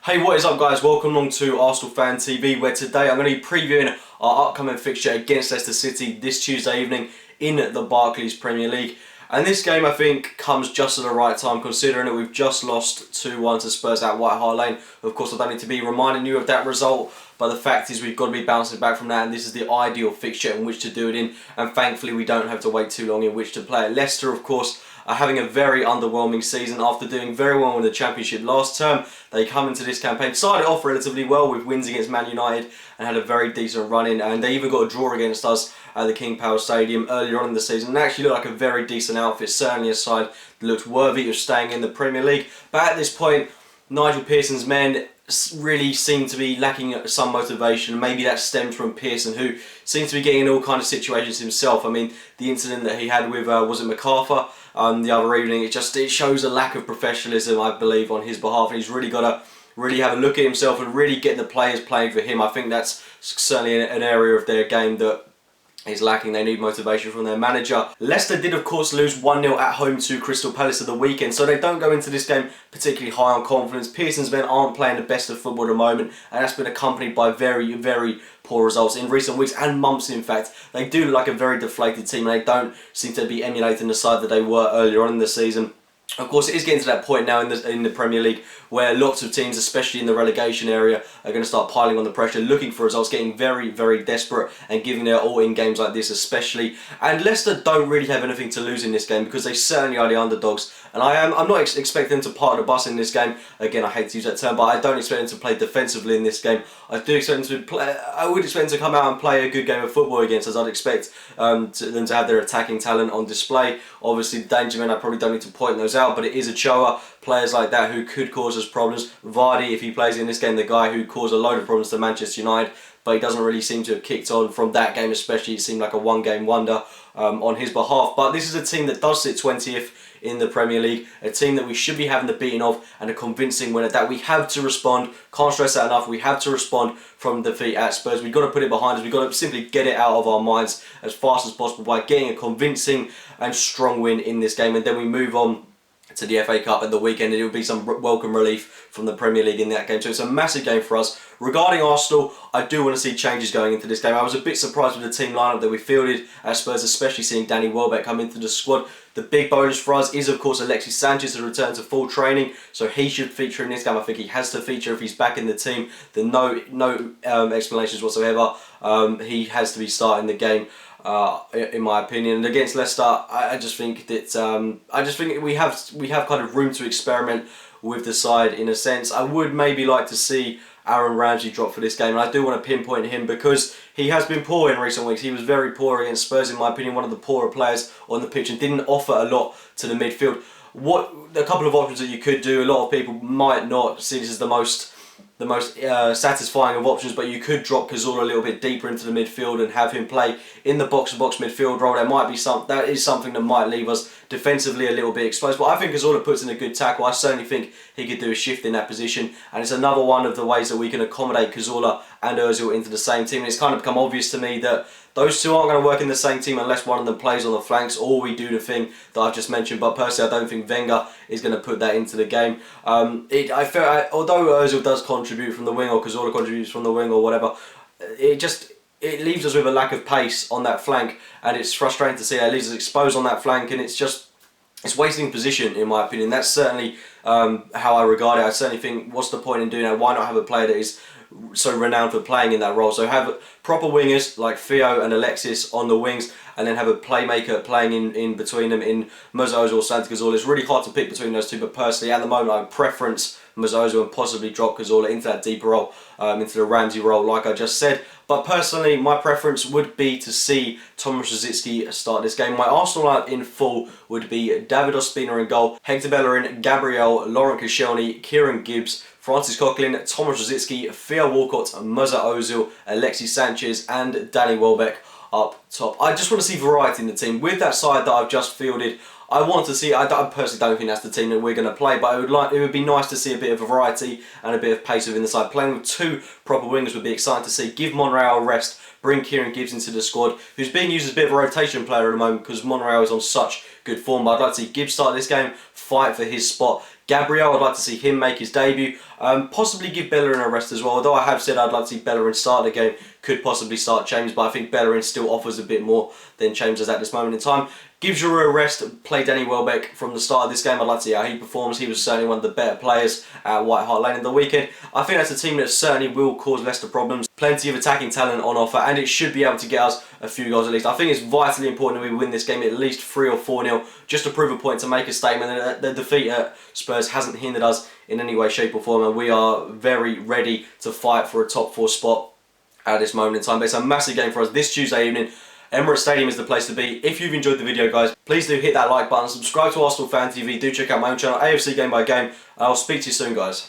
Hey, what is up guys? Welcome along to Arsenal Fan TV, where today I'm going to be previewing our upcoming fixture against Leicester City this Tuesday evening in the Barclays Premier League. And this game, I think, comes just at the right time, considering that we've just lost 2-1 to Spurs at White Hart Lane. Of course, I don't need to be reminding you of that result, but the fact is we've got to be bouncing back from that, and this is the ideal fixture in which to do it in. And thankfully, we don't have to wait too long in which to play it. Leicester, of course, are having a very underwhelming season after doing very well in the Championship last term. They come into this campaign, started off relatively well with wins against Man United and had a very decent run in, and they even got a draw against us at the King Power Stadium earlier on in the season and actually looked like a very decent outfit, certainly a side that looked worthy of staying in the Premier League. But at this point, Nigel Pearson's men really seem to be lacking some motivation. Maybe that stems from Pearson, who seems to be getting in all kinds of situations himself. I mean, the incident that he had with, was it MacArthur the other evening, it shows a lack of professionalism, I believe, on his behalf, and he's really got to have a look at himself and really get the players playing for him. I think that's certainly an area of their game that is lacking. They need motivation from their manager. Leicester did, of course, lose 1-0 at home to Crystal Palace at the weekend, so they don't go into this game particularly high on confidence. Pearson's men aren't playing the best of football at the moment, and that's been accompanied by very, very poor results in recent weeks and months. In fact, they do look like a very deflated team, and they don't seem to be emulating the side that they were earlier on in the season. Of course, it is getting to that point now in the Premier League where lots of teams, especially in the relegation area, are going to start piling on the pressure, looking for results, getting very, very desperate and giving their all in games like this especially. And Leicester don't really have anything to lose in this game because they certainly are the underdogs. And I'm not expecting them to park the bus in this game. Again, I hate to use that term, but I don't expect them to play defensively in this game. I do expect them to play. I would expect them to come out and play a good game of football against us. I'd expect them to have their attacking talent on display. Obviously, the danger men, I probably don't need to point those out, but it is a Ochoa, players like that who could cause us problems. Vardy, if he plays in this game, the guy who caused a load of problems to Manchester United, but he doesn't really seem to have kicked on from that game especially. It seemed like a one-game wonder on his behalf. But this is a team that does sit 20th in the Premier League, a team that we should be having the beating of, and a convincing winner that we have to respond. Can't stress that enough. We have to respond from defeat at Spurs. We've got to put it behind us. We've got to simply get it out of our minds as fast as possible by getting a convincing and strong win in this game, and then we move on to the FA Cup at the weekend, and it will be some welcome relief from the Premier League in that game. So it's a massive game for us. Regarding Arsenal, I do want to see changes going into this game. I was a bit surprised with the team lineup that we fielded at Spurs, especially seeing Danny Welbeck come into the squad. The big bonus for us is, of course, Alexis Sanchez to return to full training, so he should feature in this game. I think he has to feature if he's back in the team. Then no explanations whatsoever. He has to be starting the game. In my opinion, and against Leicester, I just think that we have kind of room to experiment with the side in a sense. I would maybe like to see Aaron Ramsey drop for this game, and I do want to pinpoint him because he has been poor in recent weeks. He was very poor against Spurs, in my opinion, one of the poorer players on the pitch, and didn't offer a lot to the midfield. A couple of options that you could do. A lot of people might not see this as the most satisfying of options, but you could drop Cazorla a little bit deeper into the midfield and have him play in the box-to-box midfield role. That is something that might leave us defensively a little bit exposed, but I think Cazorla puts in a good tackle. I certainly think he could do a shift in that position, and it's another one of the ways that we can accommodate Cazorla and Ozil into the same team. And it's kind of become obvious to me that those two aren't going to work in the same team unless one of them plays on the flanks, or we do the thing that I've just mentioned. But personally, I don't think Wenger is going to put that into the game. Although Ozil does contribute from the wing, or Cazorla contributes from the wing, or whatever, it leaves us with a lack of pace on that flank, and it's frustrating to see that. It leaves us exposed on that flank, and it's wasting position, in my opinion. That's certainly how I regard it. I certainly think, what's the point in doing that? Why not have a player that is so renowned for playing in that role? So have proper wingers like Theo and Alexis on the wings, and then have a playmaker playing in between them in Mesut Ozil or Santi Cazorla. It's really hard to pick between those two, but personally at the moment I preference Mesut Ozil and possibly drop Cazorla into that deeper role, into the Ramsey role like I just said. But personally, my preference would be to see Thomas Rosicky start this game. My Arsenal lineup in full would be David Ospina in goal, Hector Bellerin, Gabriel, Laurent Koscielny, Kieran Gibbs, Francis Coquelin, Thomas Rosicky, Theo Walcott, Mesut Ozil, Alexis Sanchez and Danny Welbeck up top. I just want to see variety in the team. With that side that I've just fielded, I want to see, I personally don't think that's the team that we're going to play, but it would be nice to see a bit of variety and a bit of pace within the side. Playing with two proper wingers would be exciting to see. Give Monreal a rest, bring Kieran Gibbs into the squad, who's being used as a bit of a rotation player at the moment because Monreal is on such good form. But I'd like to see Gibbs start this game, fight for his spot. Gabriel, I'd like to see him make his debut. Possibly give Bellerin a rest as well, although I have said I'd like to see Bellerin start the game. Could possibly start James, but I think Bellerin still offers a bit more than James does at this moment in time. Give Giroud a rest, play Danny Welbeck from the start of this game. I'd like to see how he performs. He was certainly one of the better players at White Hart Lane in the weekend. I think that's a team that certainly will cause Leicester problems. Plenty of attacking talent on offer, and it should be able to get us a few goals at least. I think it's vitally important that we win this game at least 3 or 4-0, just to prove a point, to make a statement that the defeat at Spurs hasn't hindered us in any way, shape or form, and we are very ready to fight for a top 4 spot at this moment in time. But it's a massive game for us this Tuesday evening. Emirates Stadium is the place to be. If you've enjoyed the video, guys, please do hit that like button, subscribe to Arsenal Fan TV, do check out my own channel, AFC Game by Game, and I'll speak to you soon, guys.